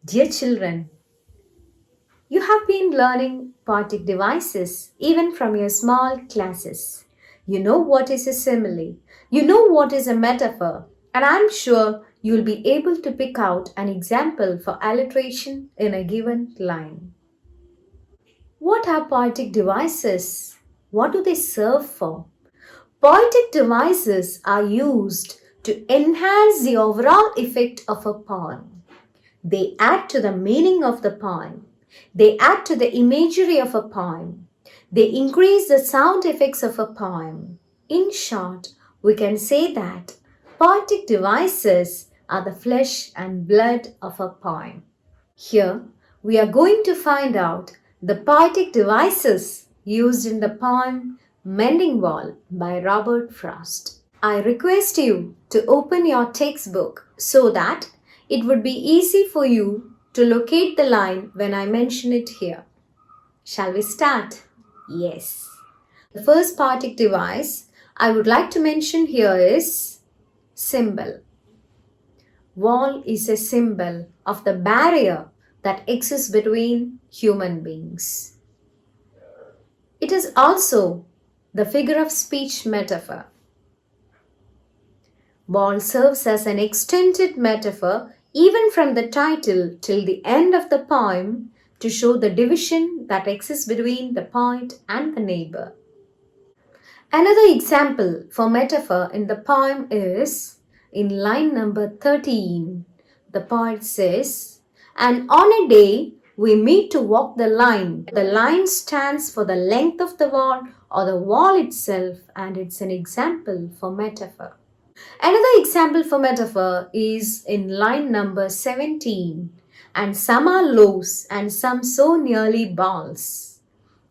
Dear children, you have been learning poetic devices even from your small classes. You know what is a simile, you know what is a metaphor, and I'm sure you'll be able to pick out an example for alliteration in a given line. What are poetic devices? What do they serve for? Poetic devices are used to enhance the overall effect of a poem. They add to the meaning of the poem. They add to the imagery of a poem. They increase the sound effects of a poem. In short, we can say that poetic devices are the flesh and blood of a poem. Here, we are going to find out the poetic devices used in the poem Mending by Robert Frost. I request you to open your textbook so that it would be easy for you to locate the line when I mention it here. Shall we start? Yes. The first poetic device I would like to mention here is symbol. Wall is a symbol of the barrier that exists between human beings. It is also the figure of speech metaphor. Wall serves as an extended metaphor even from the title till the end of the poem to show the division that exists between the poet and the neighbor. Another example for metaphor in the poem is in line number 13. The poet says, "And on a day we meet to walk the line. The line stands for the length of the wall or the wall itself, and it's an example for metaphor." Another example for metaphor is in line number 17. "And some are loaves and some so nearly balls."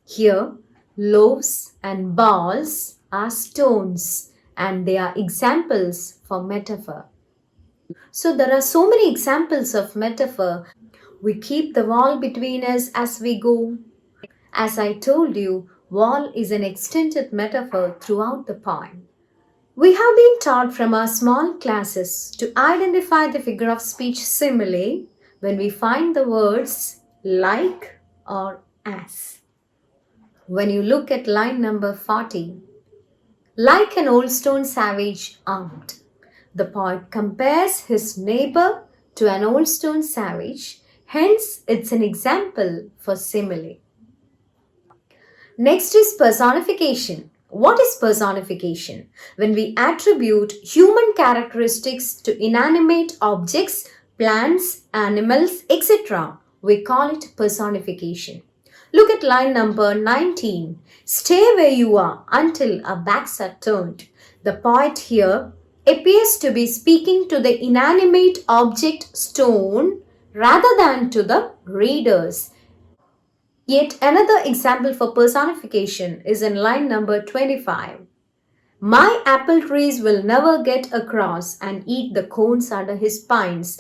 Here, loaves and balls are stones and they are examples for metaphor. So there are so many examples of metaphor. We keep the wall between us as we go. As I told you, wall is an extended metaphor throughout the poem. We have been taught from our small classes to identify the figure of speech simile when we find the words like or as. When you look at line number 40, like an old stone savage armed, the poet compares his neighbor to an old stone savage, hence it's an example for simile. Next is personification. What is personification? When we attribute human characteristics to inanimate objects, plants, animals, etc., we call it personification. Look at line number 19. "Stay where you are until our backs are turned." The poet here appears to be speaking to the inanimate object stone rather than to the readers. Yet another example for personification is in line number 25. "My apple trees will never get across and eat the cones under his pines,"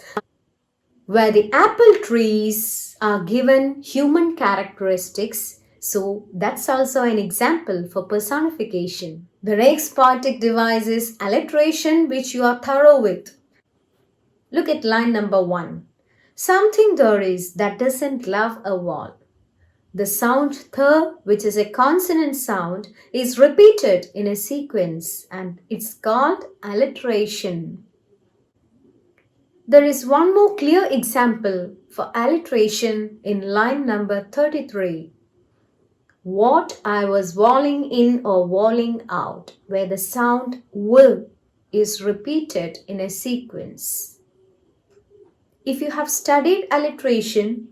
where the apple trees are given human characteristics. So that's also an example for personification. The next poetic device is alliteration, which you are thorough with. Look at line number 1. "Something there is that doesn't love a wall." The sound th, which is a consonant sound, is repeated in a sequence and it's called alliteration. There is one more clear example for alliteration in line number 33. "What I was walling in or walling out," where the sound will is repeated in a sequence. If you have studied alliteration,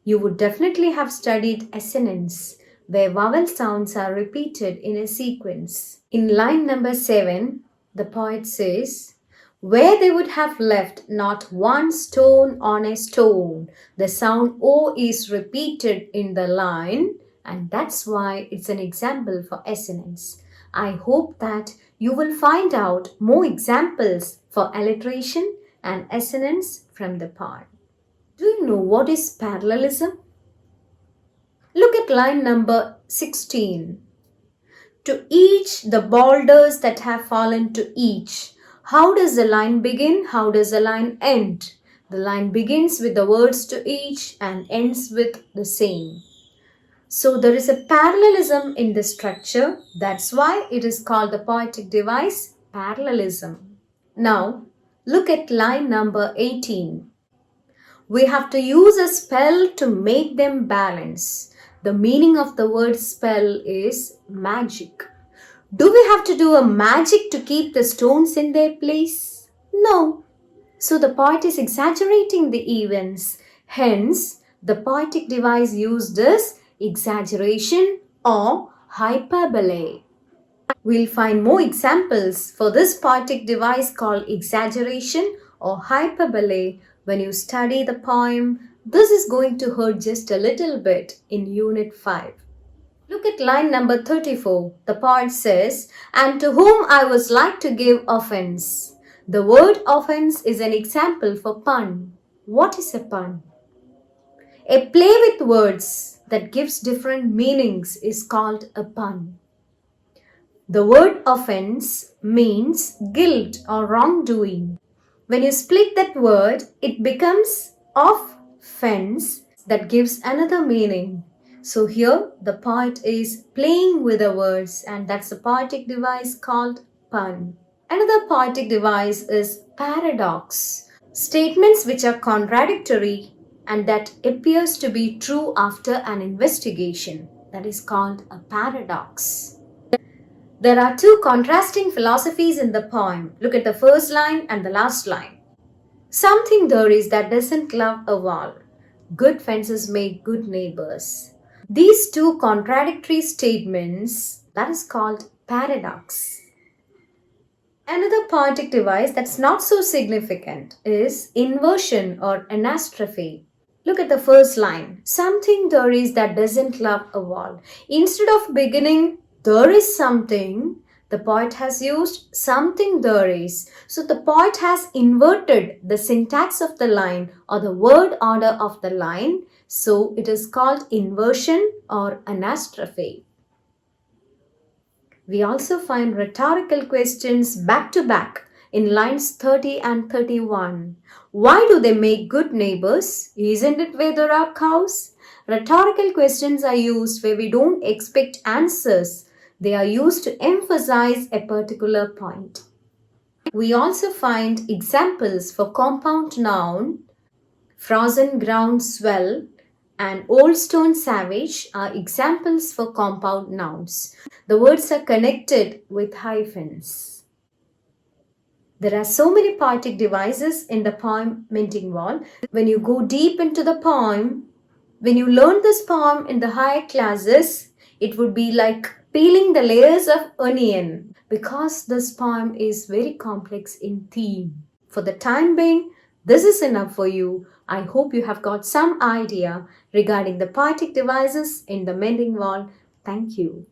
you would definitely have studied assonance, where vowel sounds are repeated in a sequence. In line number 7, the poet says, "Where they would have left not one stone on a stone." The sound O is repeated in the line, and that's why it's an example for assonance. I hope that you will find out more examples for alliteration and assonance from the poem. Do you know what is parallelism? Look at line number 16. "To each the boulders that have fallen to each." How does the line begin? How does the line end? The line begins with the words to each and ends with the same. So there is a parallelism in the structure. That's why it is called the poetic device parallelism. Now, look at line number 18. We have to use a spell to make them balance. The meaning of the word spell is magic. Do we have to do a magic to keep the stones in their place? No. So the poet is exaggerating the events. Hence, the poetic device used is exaggeration or hyperbole. We'll find more examples for this poetic device called exaggeration or hyperbole when you study the poem. This is going to hurt just a little bit in Unit 5. Look at line number 34. The poet says, "And to whom I was like to give offense." The word offense is an example for pun. What is a pun? A play with words that gives different meanings is called a pun. The word offense means guilt or wrongdoing. When you split that word, it becomes offense that gives another meaning. So here the poet is playing with the words, and that's a poetic device called pun. Another poetic device is paradox. Statements which are contradictory and that appears to be true after an investigation. That is called a paradox. There are two contrasting philosophies in the poem. Look at the first line and the last line. Something there is that doesn't love a wall. Good fences make good neighbors. These two contradictory statements, that is called paradox. Another poetic device that's not so significant is inversion or anastrophe. Look at the first line. Something there is that doesn't love a wall. Instead of beginning, there is something, the poet has used something there is. So the poet has inverted the syntax of the line or the word order of the line. So it is called inversion or anastrophe. We also find rhetorical questions back to back in lines 30 and 31. Why do they make good neighbors? Isn't it where there are cows? Rhetorical questions are used where we don't expect answers. They are used to emphasize a particular point. We also find examples for compound noun. Frozen ground swell and old stone savage are examples for compound nouns. The words are connected with hyphens. There are so many poetic devices in the poem Mending Wall. When you go deep into the poem, when you learn this poem in the higher classes, it would be like peeling the layers of onion because this poem is very complex in theme. For the time being, this is enough for you. I hope you have got some idea regarding the poetic devices in the Mending Wall. Thank you.